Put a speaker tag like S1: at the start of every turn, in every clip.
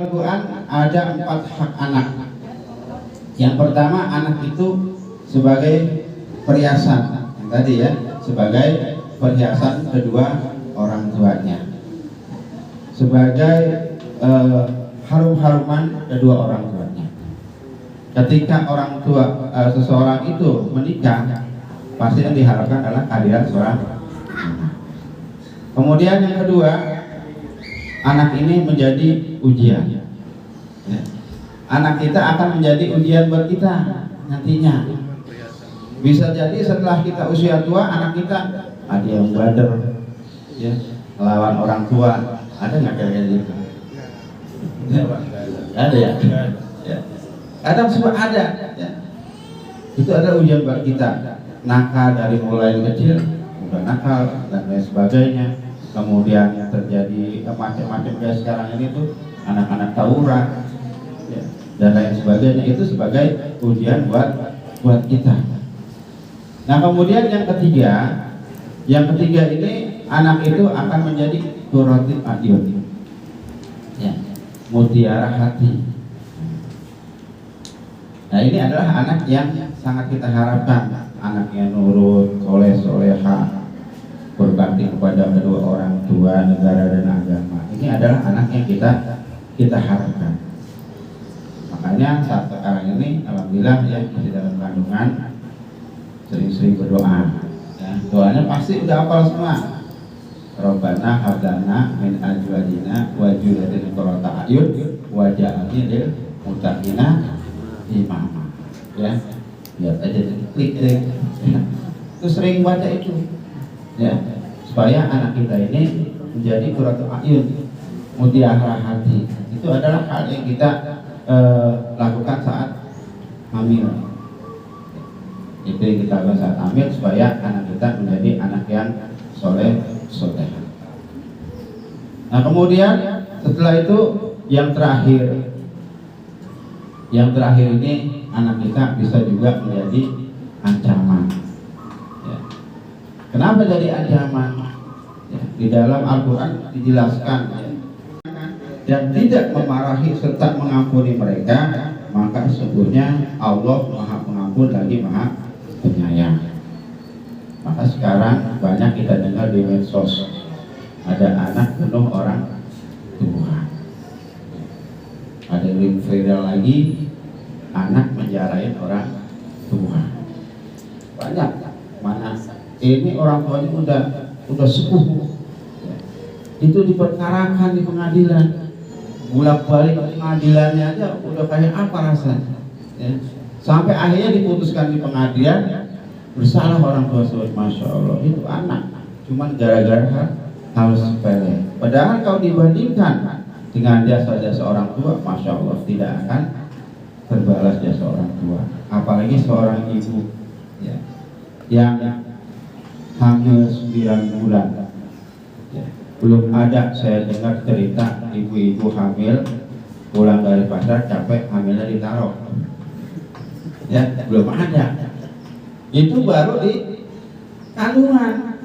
S1: Al-Quran ada 4 hak anak. Yang pertama, anak itu sebagai perhiasan, yang tadi ya, sebagai perhiasan kedua orang tuanya, sebagai harum-haruman kedua orang tuanya. Ketika orang tua seseorang itu menikah, pasti yang diharapkan adalah kehadiran seorang anak. Kemudian yang kedua, anak ini menjadi ujian. Ya. Anak kita akan menjadi ujian buat kita nantinya. Bisa jadi setelah kita usia tua, anak kita ada yang bader, ya, melawan orang tua. Ada nggak kayak gitu? Ya. Ada ya? Ya. Kadang semua ada. Ya. Itu ada ujian buat kita. Nakal dari mulai kecil, udah nakal dan lain sebagainya. Kemudian terjadi macam-macam kayak sekarang ini tuh anak-anak tawuran, ya, dan lain sebagainya. Itu sebagai ujian buat kita. Nah kemudian yang ketiga ini anak itu akan menjadi qurratul a'yun, ya, mutiara hati. Nah ini adalah anak yang sangat kita harapkan, anak yang nurut, soleh soleha, berbakti kepada kedua orang tua, negara dan agama. Ini adalah anak yang kita harapkan. Makanya saat sekarang ini alhamdulillah ya, masih dalam kandungan, sering-sering berdoa. Ya, doanya pasti udah hafal semua. Rabbana hab lana min azwajina wa dzurriyyatina qurrata a'yun waj'alna lil muttaqina imama. Ya, lihat aja klik. Itu sering baca itu. Ya, supaya anak kita ini menjadi qurratul a'yun, mutiara hati. Itu adalah hal yang kita lakukan saat hamil. Itu yang kita lakukan saat hamil supaya anak kita menjadi anak yang soleh soleha. Nah kemudian setelah itu yang terakhir ini anak kita bisa juga menjadi ancaman. Kenapa jadi ancaman? Ya, di dalam Al-Quran dijelaskan, ya, dan tidak memarahi serta mengampuni mereka, maka sesungguhnya Allah Maha Pengampun lagi Maha Penyayang. Maka sekarang banyak kita dengar di medsos, ada anak bunuh orang tua, ada yang viral lagi anak menjarain orang tua. Banyak. Mana ini orang tuanya udah sepuh, ya, itu diperkarakan di pengadilan, bolak-balik pengadilannya aja udah kayak apa rasanya, ya. Sampai akhirnya diputuskan di pengadilan bersalah orang tua. Masya Allah, itu anak cuman gara-gara hal sepele, padahal kalau dibandingkan dengan jasa-jasa orang tua, Masya Allah, tidak akan terbalas jasa orang tua. Apalagi seorang ibu, ya, yang hamil 9 bulan, ya. Belum ada saya dengar cerita ibu-ibu hamil pulang dari pasar capek, hamilnya ditaruh, ya, belum ada. Itu baru di kandungan.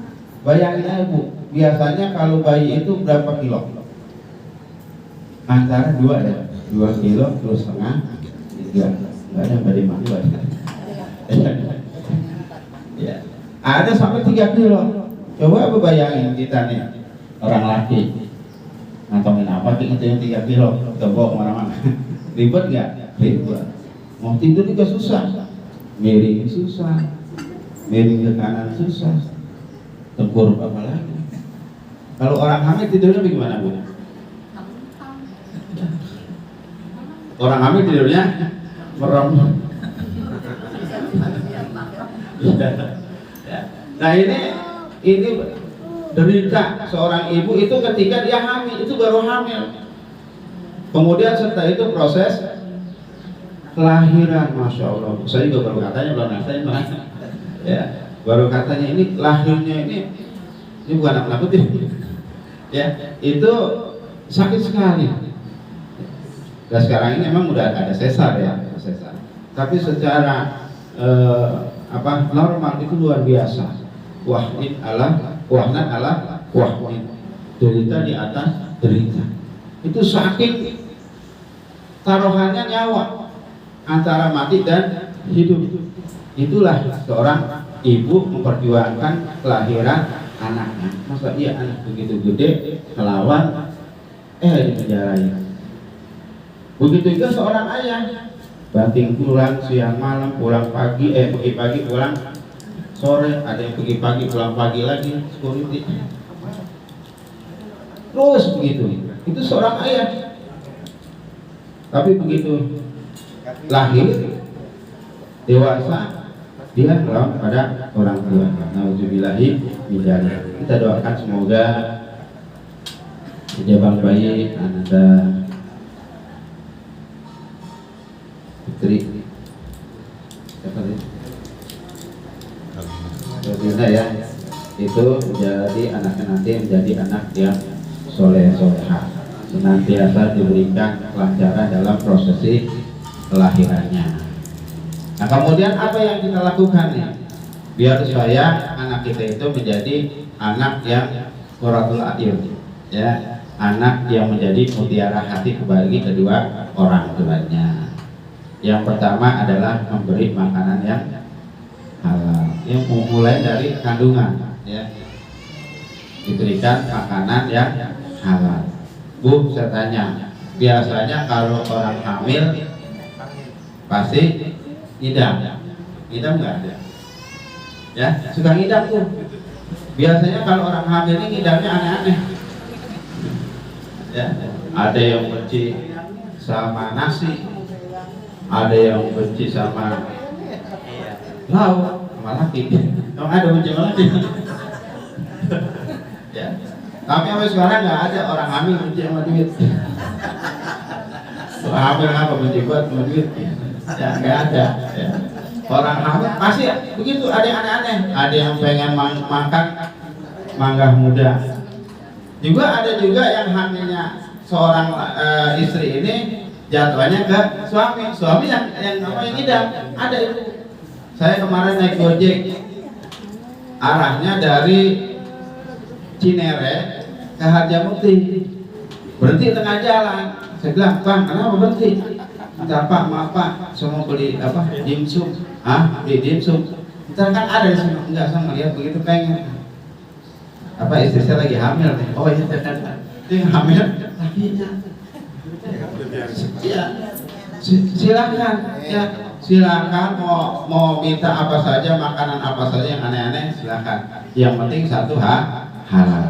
S1: Bayangin aja Bu, biasanya kalau bayi itu berapa kilo? Antara 2 ya, 2 kilo, 2,5, 3. Nggak ada yang beri malu. Ya, ada sampai 3 kilo. Coba apa bayangin kita nih, orang laki ngantongin apa itu yang 3 kilo, kita bawa kemana-mana. Ribet nggak? Ribet. Mau tidur juga susah, miring susah, miring ke kanan susah, tengkurap apa lagi. Kalau orang hamil tidurnya bagaimana Bu? Orang hamil tidurnya merem. Nah ini derita seorang ibu itu ketika dia hamil, itu baru hamil. Kemudian setelah itu proses kelahiran, Masya Allah. Saya juga baru katanya belum nasihat, ya, baru katanya ini lahirnya ini bukan nakut-nakutin, ya, itu sakit sekali. Dan sekarang ini memang udah ada sesar ya, sesar. Tapi secara normal itu luar biasa. Wahid ala wahnat ala wahid, derita di atas derita. Itu sakit taruhannya nyawa antara mati dan hidup. Itulah seorang ibu memperjuangkan kelahiran anaknya. Masa iya anak begitu gede melawan dipenjarain. Begitu juga seorang ayah banting pulang siang malam, pulang pagi, pergi pagi pulang sore, ada yang pergi pagi pulang pagi lagi, security. Terus begitu. Itu seorang ayah. Tapi begitu lahir dewasa dia melawan pada orang tua. Nauzubillahi min dzalik. Kita doakan semoga Jabang bayi Anda Putri siapa sih? Robina ya, itu menjadi anaknya nanti menjadi anak yang soleh solehah, senantiasa diberikan kelancaran dalam prosesi kelahirannya. Nah kemudian apa yang kita lakukan nih biar supaya anak kita itu menjadi anak yang qurratul a'yun, ya, anak yang menjadi mutiara hati bagi kedua orang tuanya. Yang pertama adalah memberi makanan yang halal, yang mulai dari kandungan, ya, diberikan makanan yang halal. Bu, saya tanya, biasanya kalau orang hamil pasti ngidam nggak ada, ya, suka ngidam tuh. Biasanya kalau orang hamil ini ngidamnya aneh-aneh, ya, ada yang benci sama nasi, ada yang benci sama lauk, sama laki, ada benci sama laki. Ya, tapi sampai sekarang nggak ada orang hamil benci sama duit. Orang hamil apa benci buat sama duit? Ya nggak ada, ya. Orang hamil pasti begitu, ada yang aneh-aneh, ada yang pengen makan mangga muda. Juga ada juga yang hamilnya seorang istri ini jatuhnya ke suami yang namanya ngidam. Ada itu. Saya kemarin naik Gojek, arahnya dari Cinere ke Harjamukti, berhenti tengah jalan. Saya bilang, Bang, kenapa berhenti? Entar Pak, maaf Pak, saya mau beli apa? Dimsum. Beli dimsum. Entar kan ada di sini. Enggak, saya ngeliat begitu pengen. Apa istri saya lagi hamil nih? Oh iya, dia hamil lakinya. Ya, silakan, ya, silakan mau minta apa saja, makanan apa saja yang aneh-aneh, silakan. Yang penting satu halal.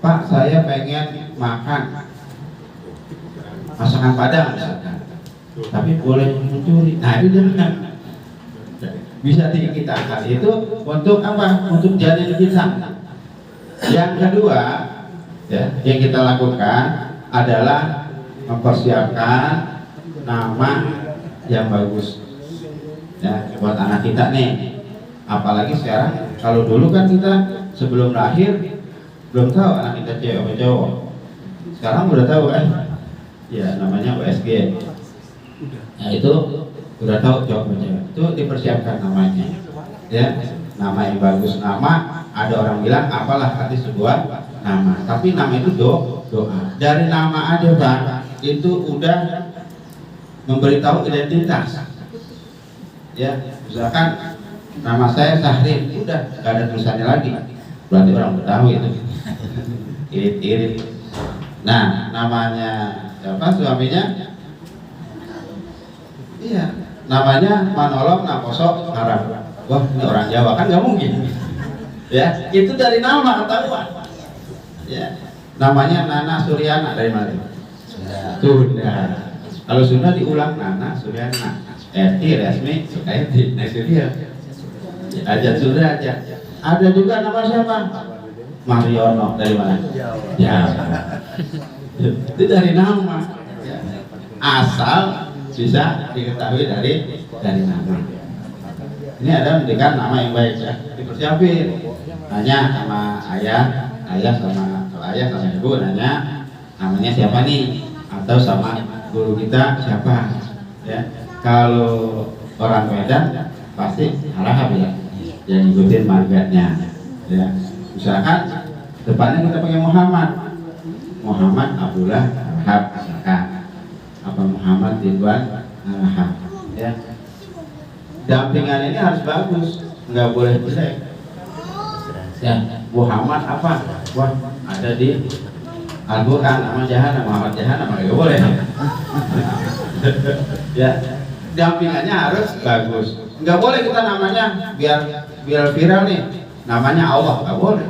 S1: Pak, saya pengen makan masakan Padang misalkan, tapi boleh mencuri. Nah itu jangan. Bisa kita angkat itu untuk apa? Untuk jadi kita. Yang kedua, ya, yang kita lakukan adalah mempersiapkan nama yang bagus, ya, buat anak kita nih. Apalagi sekarang, kalau dulu kan kita sebelum lahir belum tahu anak kita cewek atau cowok. Sekarang udah tahu kan? Ya, namanya USG. Nah itu udah tahu cowok atau cewek. Itu dipersiapkan namanya, ya, nama yang bagus. Nama ada orang bilang apalah arti sebuah nama, tapi nama itu doa. Dari nama aja Pak, itu udah memberitahu identitas. Ya, misalkan nama saya Sahrin, udah gak ada tulisannya lagi, berarti orang Betawi itu. Irit-irit. Nah, namanya siapa suaminya? Iya, namanya Manolong Naposo Harap. Wah, ini orang Jawa kan nggak mungkin. Ya, itu dari nama ketahuan. Ya, namanya Nana Suryana, dari mana? Sunda. Kalau Sunda diulang Nana Suryana. Eti resmi Eti. Nah itu dia. Aja Sunda aja. Ada juga nama siapa? Mariono, dari mana? Ya. Itu dari nama. Asal bisa diketahui dari nama. Ini ada memberikan nama yang baik, ya. Dipersiapin. Nanya sama ayah sama ayah sama ibu, nanya namanya siapa nih, atau sama guru kita siapa, ya. Kalau orang Medan pasti Harahap, ya, yang ikutin marganya, ya. Misalkan depannya kita pakai Muhammad Abdullah Harahap misalkan. apa Muhammad Ridwan Araha. Ya, dampingan ini harus bagus, nggak boleh jelek. Ya, Muhammad apa? Wah, ada di Al-Quran nama Jahanam, Muhammad Jahanam, nggak boleh. Ya, dampingannya harus bagus. Nggak boleh kita namanya biar viral nih, namanya Allah, nggak boleh.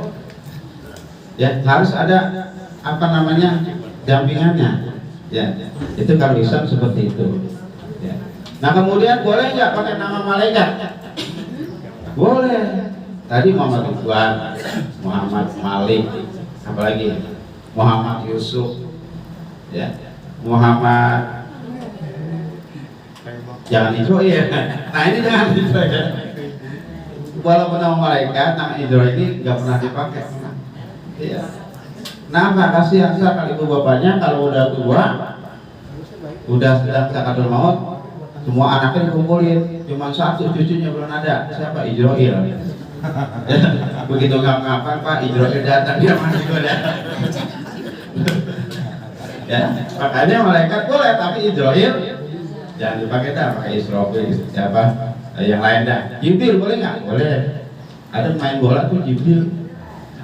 S1: Ya, harus ada apa namanya dampingannya. Ya, itu kalau Islam seperti itu. Ya. Nah kemudian boleh nggak pakai nama malaikat? Boleh. Tadi Muhammad Ridwan, Muhammad Malik, apalagi Muhammad Yusuf, ya, Muhammad, jangan itu ya. Nah ini jangan itu ya. Walaupun nama malaikat, nama Israel ini nggak pernah dipakai. Iya. Nah, kasihan sekali ibu bapaknya kalau udah tua, udah sedang sakaratul maut, semua anaknya dikumpulin, cuma satu cucunya belum ada. Siapa? Israel. Begitu ngapa-ngapain Pak Israel datang dia masih ada. Ya, makanya malaikat boleh tapi Israel jangan dipakai dah, pakai Israfil siapa yang lain dah. Jibril boleh nggak? Boleh. Ada main bola tuh Jibril.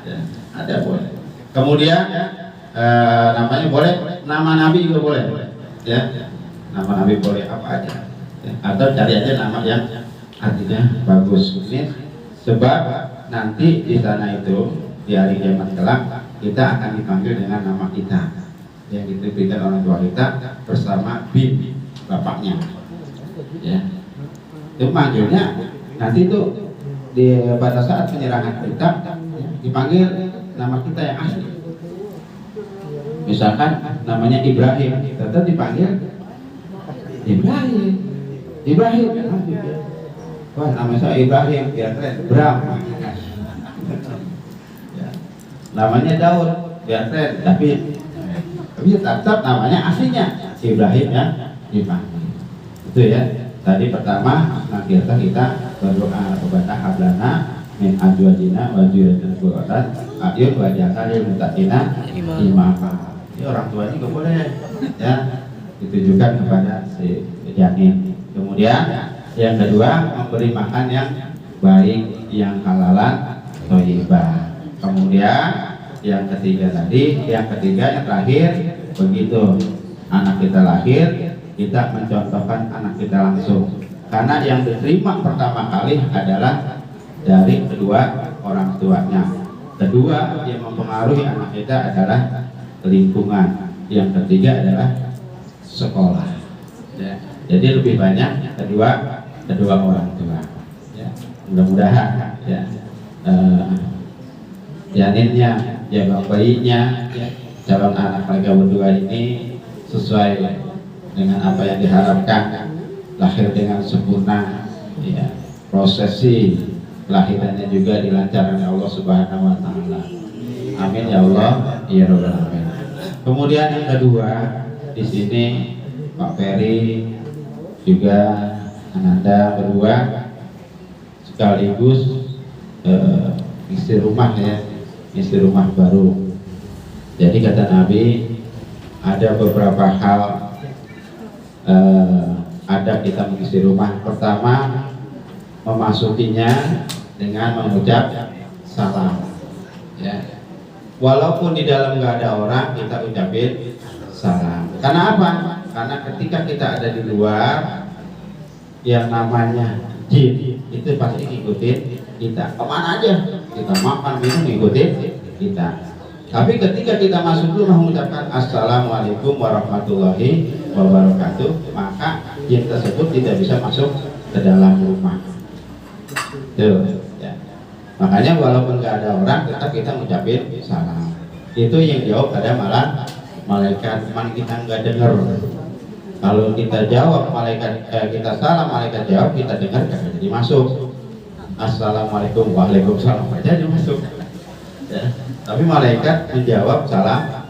S1: Ya, ada boleh. Kemudian namanya boleh, nama Nabi juga boleh. Ya, nama Nabi boleh apa aja. Ya, atau cari aja nama yang artinya bagus. Ini sebab nanti di sana itu di hari kiamat kelak kita akan dipanggil dengan nama kita yang diberikan orang tua kita bersama bin bapaknya. Ya, itu manggilnya nanti itu pada saat penyerangan kita dipanggil nama kita yang asli. Misalkan namanya Ibrahim, tetap dipanggil Ibrahim. Ibrahim. Wah, nama saya Ibrahim, biar keren. Bram. Ya. Namanya Daud, biar keren. Tapi tetap namanya aslinya Ibrahim ya dipanggil. Itu ya. Tadi pertama nanti kita berdoa kepada hablana min azwajina wa dzurriyyatina qurratan a'yun waj'alna muttaqina imama. Ini orang tuanya juga boleh ya. Ditujukan kepada si janin. Kemudian yang kedua memberi makan yang baik, yang halalan, thayyibah. Kemudian yang ketiga yang terakhir begitu anak kita lahir kita mencontohkan anak kita langsung. Karena yang diterima pertama kali adalah dari kedua orang tuanya. Kedua yang mempengaruhi anak kita adalah lingkungan. Yang ketiga adalah sekolah. Ya. Jadi lebih banyak kedua orang tua. Ya. Mudah-mudahan ya janinnya, jaga bayinya, ya, calon anak mereka berdua ini sesuai dengan apa yang diharapkan, lahir dengan sempurna, ya, prosesi kelahirannya juga dilancarkan oleh Allah Subhanahu Wa Taala. Amin ya Allah, ya Rabbal Alamin. Kemudian yang kedua di sini Pak Ferry juga Ananda berdua sekaligus istri rumah ya, istri rumah baru. Jadi kata Nabi ada beberapa hal ada kita mengisi rumah. Pertama memasukinya dengan mengucap salam. Ya. Walaupun di dalam nggak ada orang kita ucapin salam. Karena apa? Karena ketika kita ada di luar yang namanya jin itu pasti ngikutin kita kemana aja, kita makan minum ngikutin kita. Tapi ketika kita masuk rumah mengucapkan assalamualaikum warahmatullahi wabarakatuh, maka jin tersebut tidak bisa masuk ke dalam rumah. Tuh, ya. Makanya walaupun nggak ada orang tetap kita mengucapin salam. Itu yang jawab ada malah malaikat, cuman kita nggak dengar. Kalau kita jawab malaikat, kita salam malaikat jawab, kita dengar kan jadi masuk. Assalamualaikum, waalaikumsalam aja dia masuk. Ya. Tapi malaikat menjawab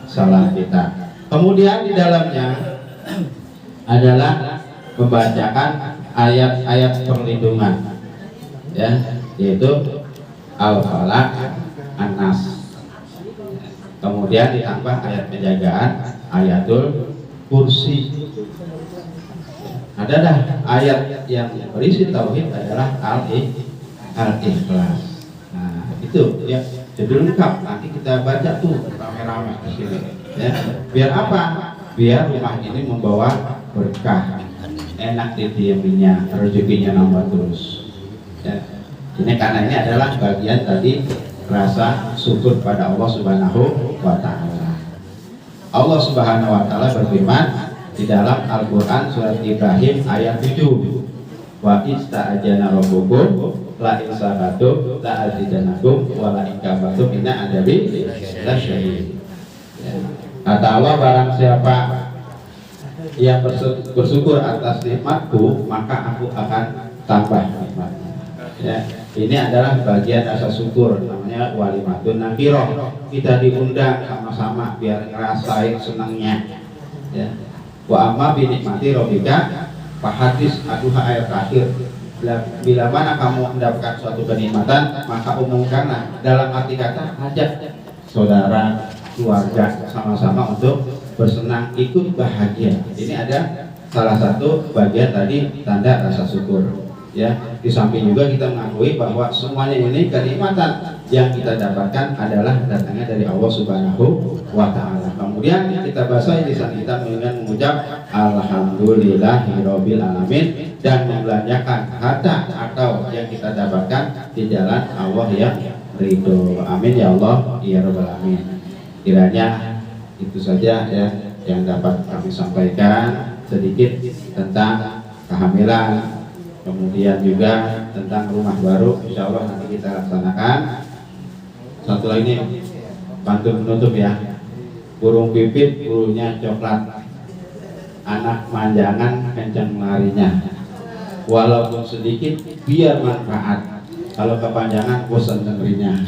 S1: salam kita. Kemudian di dalamnya adalah membacakan ayat-ayat perlindungan, ya, yaitu Al-Falaq, An-Nas. Kemudian ditambah ayat penjagaan, ayatul kursi. Ada dah ayat yang berisi tauhid adalah al-ikhlas. Nah, itu ya, jadi lengkap. Nanti kita baca tuh rame-rame di sini. Ya. Biar apa? Biar rumah ini membawa berkah, enak didiaminya, rezekinya nambah terus. Ya. Ini karena ini adalah bagian tadi rasa syukur pada Allah Subhanahu wa Ta'ala. Allah Subhanahu wa Ta'ala berfirman di dalam Al-Qur'an surat Ibrahim ayat 7. Wa ista'ajana rabbukum la in sabatum la azidanakum wa la in kafartum inna adabi lasyadid. Kata Allah, barang siapa yang bersyukur atas nikmatku, maka aku akan tambah nikmatnya. Ya, ini adalah bagian rasa syukur, namanya walimatun nafiroh. Kita diundang sama-sama biar ngerasain senangnya. Ya. Wa amma bi nikmati rabbika fahadis, aduha ayat terakhir. Bila mana kamu mendapatkan suatu kenikmatan, maka umumkanlah. Dalam arti kata, ajak saudara, keluarga sama-sama untuk bersenang, ikut bahagia. Ini ada salah satu bagian tadi tanda rasa syukur. Ya, di samping juga kita mengakui bahwa semuanya ini kenikmatan yang kita dapatkan adalah datangnya dari Allah Subhanahu wa Ta'ala. Kemudian kita bahasain lisan kita dengan mengucap alhamdulillahirabbil alamin dan membelanjakan harta atau yang kita dapatkan di jalan Allah yang ridho. Amin ya Allah ya rabbal alamin. Kiranya itu saja ya yang dapat kami sampaikan sedikit tentang kehamilan, kemudian juga tentang rumah baru. Insya Allah nanti kita laksanakan. Satu lagi pantun penutup ya. Burung pipit bulunya coklat, anak manjangan kencang larinya. Walaupun sedikit biar manfaat, kalau kepanjangan bosan dengerinnya.